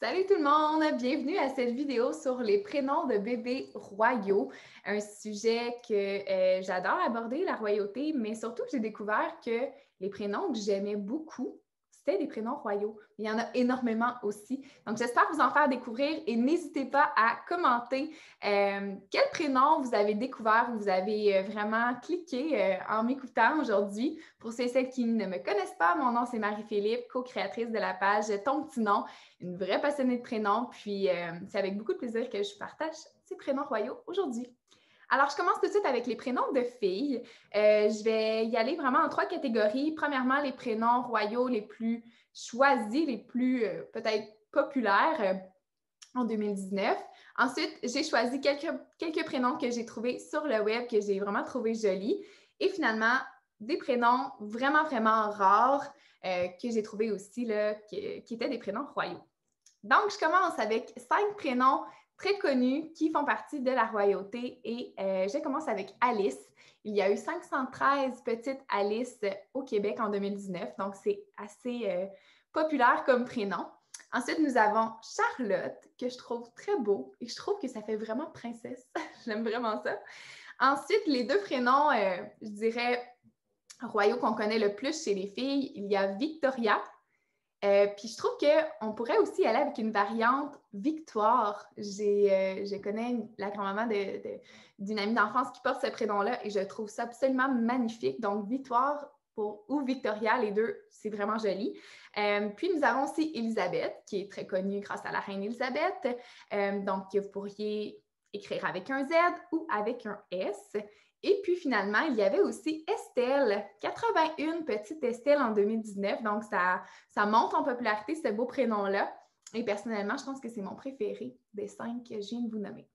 Salut tout le monde, bienvenue à cette vidéo sur les prénoms de bébés royaux, un sujet que j'adore aborder, la royauté, mais surtout j'ai découvert que les prénoms que j'aimais beaucoup, c'était des prénoms royaux. Il y en a énormément aussi. Donc j'espère vous en faire découvrir et n'hésitez pas à commenter quel prénom vous avez découvert ou vous avez vraiment cliqué en m'écoutant aujourd'hui. Pour ceux et celles qui ne me connaissent pas, mon nom c'est Marie-Philippe, co-créatrice de la page Ton petit nom, une vraie passionnée de prénoms, puis c'est avec beaucoup de plaisir que je partage ces prénoms royaux aujourd'hui. Alors, je commence tout de suite avec les prénoms de filles. Je vais y aller vraiment en trois catégories. Premièrement, les prénoms royaux les plus choisis, les plus peut-être populaires en 2019. Ensuite, j'ai choisi quelques prénoms que j'ai trouvés sur le web, que j'ai vraiment trouvé jolis. Et finalement, des prénoms vraiment, vraiment rares que j'ai trouvés aussi, là, qui étaient des prénoms royaux. Donc, je commence avec 5 prénoms très connus qui font partie de la royauté et je commence avec Alice. Il y a eu 513 petites Alice au Québec en 2019, donc c'est assez populaire comme prénom. Ensuite, nous avons Charlotte, que je trouve très beau et je trouve que ça fait vraiment princesse. J'aime vraiment ça. Ensuite, les deux prénoms, je dirais, royaux qu'on connaît le plus chez les filles, il y a Victoria. Puis je trouve qu'on pourrait aussi aller avec une variante Victoire. Je connais la grand-maman d'une amie d'enfance qui porte ce prénom-là et je trouve ça absolument magnifique. Donc, Victoire ou Victoria, les deux, c'est vraiment joli. Puis nous avons aussi Elisabeth, qui est très connue grâce à la reine Elisabeth. Donc, vous pourriez écrire avec un Z ou avec un S. Et puis finalement, il y avait aussi Estelle, 81 petite Estelle en 2019. Donc, ça monte en popularité, ce beau prénom-là. Et personnellement, je pense que c'est mon préféré des 5 que je viens de vous nommer.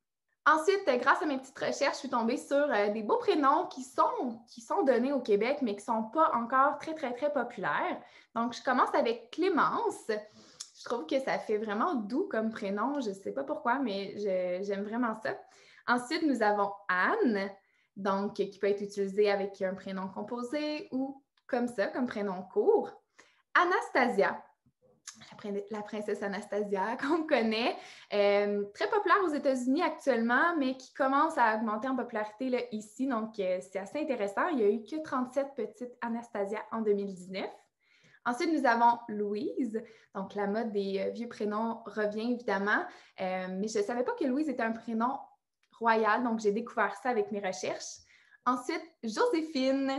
Ensuite, grâce à mes petites recherches, je suis tombée sur des beaux prénoms qui sont donnés au Québec, mais qui ne sont pas encore très, très, très populaires. Donc, je commence avec Clémence. Je trouve que ça fait vraiment doux comme prénom. Je ne sais pas pourquoi, mais j'aime vraiment ça. Ensuite, nous avons Anne, donc qui peut être utilisée avec un prénom composé ou comme ça, comme prénom court. Anastasia, la princesse Anastasia qu'on connaît, très populaire aux États-Unis actuellement, mais qui commence à augmenter en popularité là, ici. Donc, c'est assez intéressant. Il n'y a eu que 37 petites Anastasia en 2019. Ensuite, nous avons Louise. Donc, la mode des vieux prénoms revient évidemment, mais je ne savais pas que Louise était un prénom royal, donc j'ai découvert ça avec mes recherches. Ensuite, Joséphine.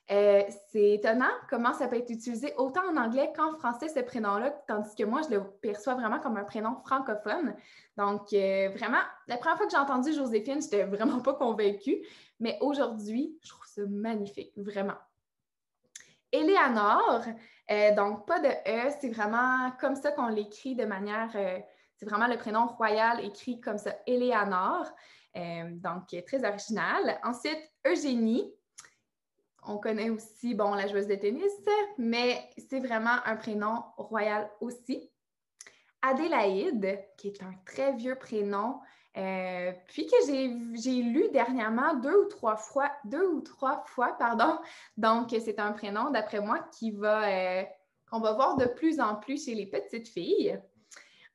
C'est étonnant comment ça peut être utilisé autant en anglais qu'en français, ce prénom-là, tandis que moi, je le perçois vraiment comme un prénom francophone. Donc, vraiment, la première fois que j'ai entendu Joséphine, je n'étais vraiment pas convaincue, mais aujourd'hui, je trouve ça magnifique, vraiment. Éléanore, donc pas de E, c'est vraiment comme ça qu'on l'écrit de manière, c'est vraiment le prénom royal écrit comme ça, Éléanore, donc très original. Ensuite, Eugénie. On connaît aussi, bon, la joueuse de tennis, mais c'est vraiment un prénom royal aussi. Adélaïde, qui est un très vieux prénom, puis que j'ai lu dernièrement deux ou trois fois, pardon. Donc, c'est un prénom, d'après moi, qu'on va voir de plus en plus chez les petites filles.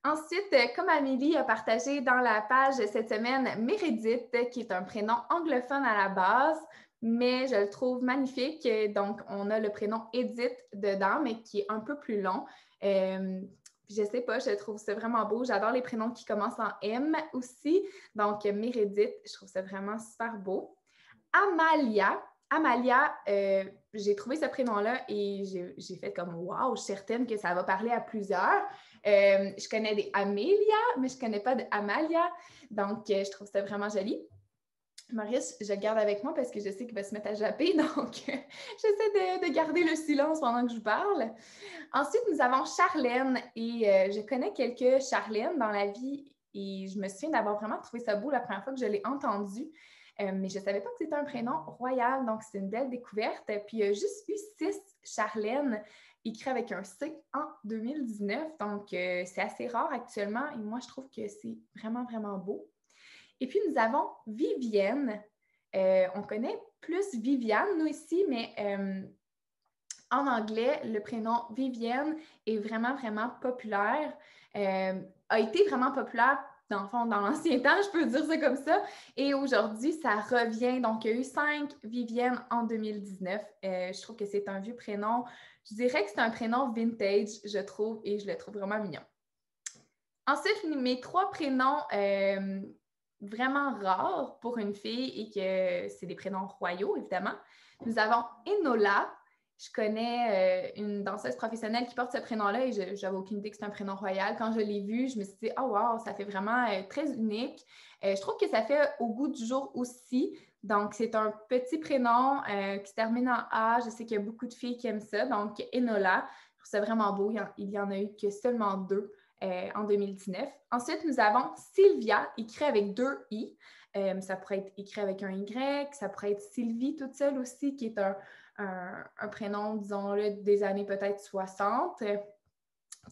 Ensuite, comme Amélie a partagé dans la page cette semaine, Meredith, qui est un prénom anglophone à la base, mais je le trouve magnifique. Donc, on a le prénom Edith dedans, mais qui est un peu plus long. Je ne sais pas, je trouve ça vraiment beau. J'adore les prénoms qui commencent en M aussi. Donc, Meredith, je trouve ça vraiment super beau. Amalia, j'ai trouvé ce prénom-là et j'ai fait comme « wow », je suis certaine que ça va parler à plusieurs. Je connais des Amélia, mais je ne connais pas d'Amalia. Donc, je trouve ça vraiment joli. Maurice, je le garde avec moi parce que je sais qu'il va se mettre à japper, donc j'essaie de garder le silence pendant que je vous parle. Ensuite, nous avons Charlène et je connais quelques Charlène dans la vie et je me souviens d'avoir vraiment trouvé ça beau la première fois que je l'ai entendu, mais je ne savais pas que c'était un prénom royal, donc c'est une belle découverte. Puis il y a juste eu 6 Charlène écrits avec un C en 2019, donc c'est assez rare actuellement et moi je trouve que c'est vraiment, vraiment beau. Et puis, nous avons Vivienne. On connaît plus Viviane, nous, ici, mais En anglais, le prénom Vivienne est vraiment, vraiment populaire, a été vraiment populaire dans le fond, dans l'ancien temps, je peux dire ça comme ça. Et aujourd'hui, ça revient. Donc, il y a eu 5 Vivienne en 2019. Je trouve que c'est un vieux prénom. Je dirais que c'est un prénom vintage, je trouve, et je le trouve vraiment mignon. Ensuite, mes 3 prénoms vraiment rares pour une fille et que c'est des prénoms royaux, évidemment. Nous avons Enola. Je connais une danseuse professionnelle qui porte ce prénom-là et je n'avais aucune idée que c'était un prénom royal. Quand je l'ai vu, je me suis dit « Oh wow, ça fait vraiment très unique ». Je trouve que ça fait au goût du jour aussi. Donc, c'est un petit prénom qui se termine en A. Je sais qu'il y a beaucoup de filles qui aiment ça. Donc, Enola, je trouve ça vraiment beau. Il y en a eu que seulement 2 en 2019. Ensuite, nous avons Sylvia, écrit avec 2 I. Ça pourrait être écrit avec un Y. Ça pourrait être Sylvie toute seule aussi, qui est un prénom, disons-le, des années peut-être 60,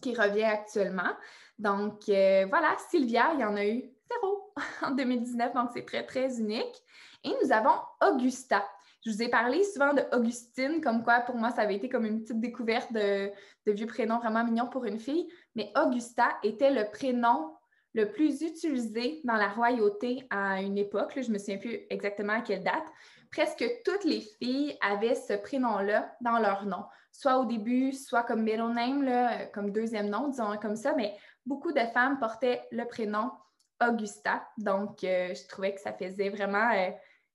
qui revient actuellement. Donc, voilà, Sylvia, il y en a eu 0 en 2019, donc c'est très, très unique. Et nous avons Augusta. Je vous ai parlé souvent de Augustine, comme quoi pour moi, ça avait été comme une petite découverte de vieux prénoms vraiment mignons pour une fille. Mais Augusta était le prénom le plus utilisé dans la royauté à une époque. Là, je ne me souviens plus exactement à quelle date. Presque toutes les filles avaient ce prénom-là dans leur nom, soit au début, soit comme middle name, là, comme deuxième nom, disons comme ça, mais beaucoup de femmes portaient le prénom Augusta. Donc, je trouvais que ça faisait vraiment,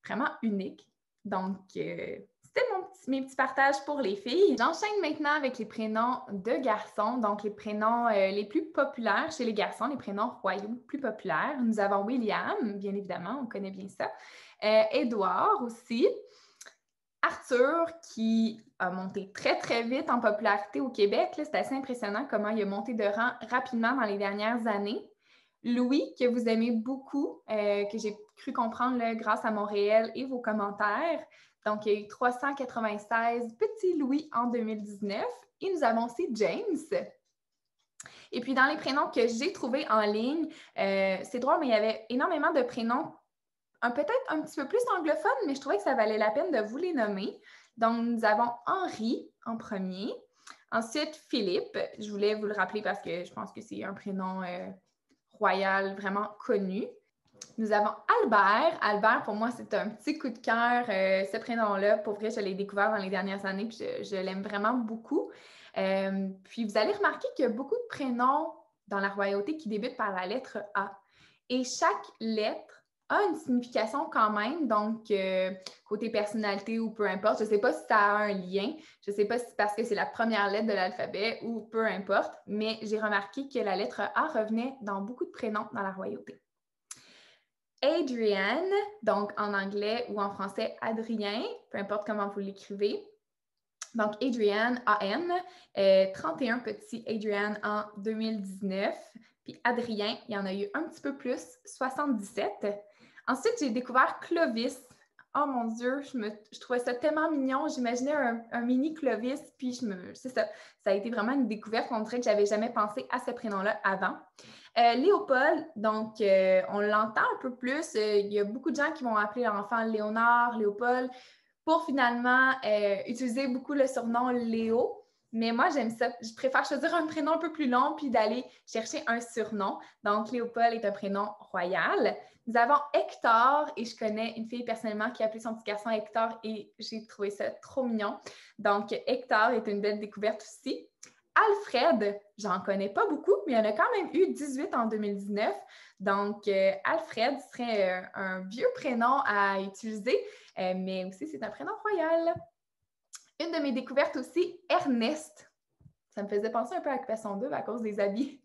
vraiment unique. Donc, c'était mes petits partages pour les filles. J'enchaîne maintenant avec les prénoms de garçons, donc les prénoms les plus populaires chez les garçons, les prénoms royaux plus populaires. Nous avons William, bien évidemment, on connaît bien ça. Édouard aussi. Arthur, qui a monté très, très vite en popularité au Québec. C'est assez impressionnant comment il a monté de rang rapidement dans les dernières années. Louis, que vous aimez beaucoup, que j'ai cru comprendre là, grâce à mon réel et vos commentaires. Donc, il y a eu 396 petits Louis en 2019. Et nous avons aussi James. Et puis, dans les prénoms que j'ai trouvés en ligne, c'est drôle, mais il y avait énormément de prénoms peut-être un petit peu plus anglophone, mais je trouvais que ça valait la peine de vous les nommer. Donc, nous avons Henri en premier. Ensuite, Philippe. Je voulais vous le rappeler parce que je pense que c'est un prénom royal vraiment connu. Nous avons Albert. Albert, pour moi, c'est un petit coup de cœur. Ce prénom-là, pour vrai, je l'ai découvert dans les dernières années puis je l'aime vraiment beaucoup. Puis, vous allez remarquer qu'il y a beaucoup de prénoms dans la royauté qui débutent par la lettre A. Et chaque lettre a une signification quand même, donc côté personnalité ou peu importe. Je ne sais pas si ça a un lien, je ne sais pas si c'est parce que c'est la première lettre de l'alphabet ou peu importe, mais j'ai remarqué que la lettre A revenait dans beaucoup de prénoms dans la royauté. Adrian, donc en anglais ou en français Adrien, peu importe comment vous l'écrivez. Donc, Adrian, A-N, 31 petits Adrian en 2019. Puis Adrien, il y en a eu un petit peu plus, 77. Ensuite, j'ai découvert Clovis. Oh mon Dieu, je trouvais ça tellement mignon. J'imaginais un mini Clovis, puis c'est ça. Ça a été vraiment une découverte. On dirait que je n'avais jamais pensé à ce prénom-là avant. Léopold, donc on l'entend un peu plus. Il y a beaucoup de gens qui vont appeler l'enfant Léonard, Léopold, pour finalement utiliser beaucoup le surnom Léo. Mais moi, j'aime ça. Je préfère choisir un prénom un peu plus long puis d'aller chercher un surnom. Donc, Léopold est un prénom royal. Nous avons Hector et je connais une fille personnellement qui a appelé son petit garçon Hector et j'ai trouvé ça trop mignon. Donc, Hector est une belle découverte aussi. Alfred, j'en connais pas beaucoup, mais il y en a quand même eu 18 en 2019. Donc, Alfred serait un vieux prénom à utiliser, mais aussi c'est un prénom royal. Une de mes découvertes aussi, Ernest. Ça me faisait penser un peu à Occupation 2 à cause des habits,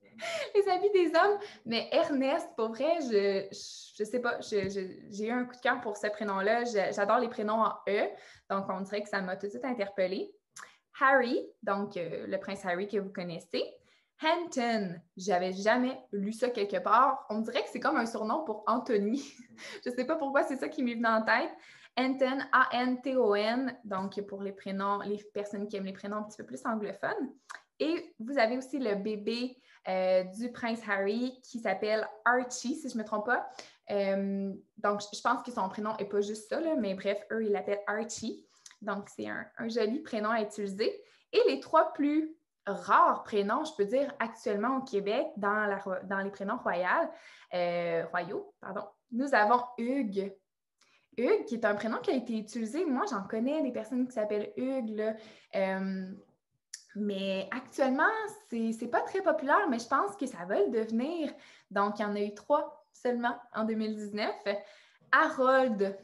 les habits des hommes. Mais Ernest, pour vrai, je sais pas, j'ai eu un coup de cœur pour ce prénom-là. J'adore les prénoms en E, donc on dirait que ça m'a tout de suite interpellée. Harry, donc le prince Harry que vous connaissez. Hampton, j'avais jamais lu ça quelque part. On dirait que c'est comme un surnom pour Anthony. Je ne sais pas pourquoi c'est ça qui m'est venu en tête. Anton, A-N-T-O-N, donc pour les prénoms, les personnes qui aiment les prénoms un petit peu plus anglophones. Et vous avez aussi le bébé du prince Harry qui s'appelle Archie, si je ne me trompe pas. Donc, je pense que son prénom n'est pas juste ça, là, mais bref, eux, ils l'appellent Archie. Donc, c'est un joli prénom à utiliser. Et les 3 plus rares prénoms, je peux dire, actuellement au Québec, dans les prénoms royaux, nous avons Hugues. Hugues, qui est un prénom qui a été utilisé. Moi, j'en connais des personnes qui s'appellent Hugues, là. Mais actuellement, c'est pas très populaire, mais je pense que ça va le devenir. Donc, il y en a eu 3 seulement en 2019. Harold,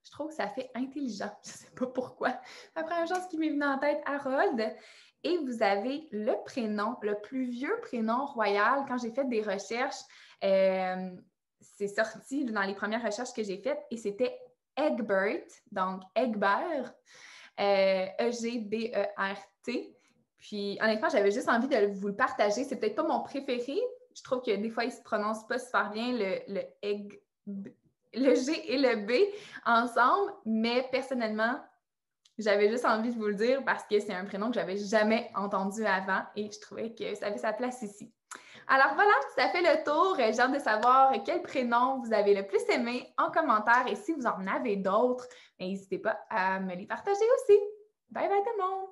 je trouve que ça fait intelligent. Je ne sais pas pourquoi. La première chose qui m'est venue en tête, Harold. Et vous avez le prénom, le plus vieux prénom royal. Quand j'ai fait des recherches, c'est sorti dans les premières recherches que j'ai faites et c'était Egbert, donc Egbert, Egbert. Puis, honnêtement, j'avais juste envie de vous le partager. C'est peut-être pas mon préféré. Je trouve que des fois, il ne se prononce pas super bien le G et le B ensemble. Mais personnellement, j'avais juste envie de vous le dire parce que c'est un prénom que je n'avais jamais entendu avant et je trouvais que ça avait sa place ici. Alors voilà, ça fait le tour. J'ai hâte de savoir quel prénom vous avez le plus aimé en commentaire et si vous en avez d'autres, n'hésitez pas à me les partager aussi. Bye bye tout le monde!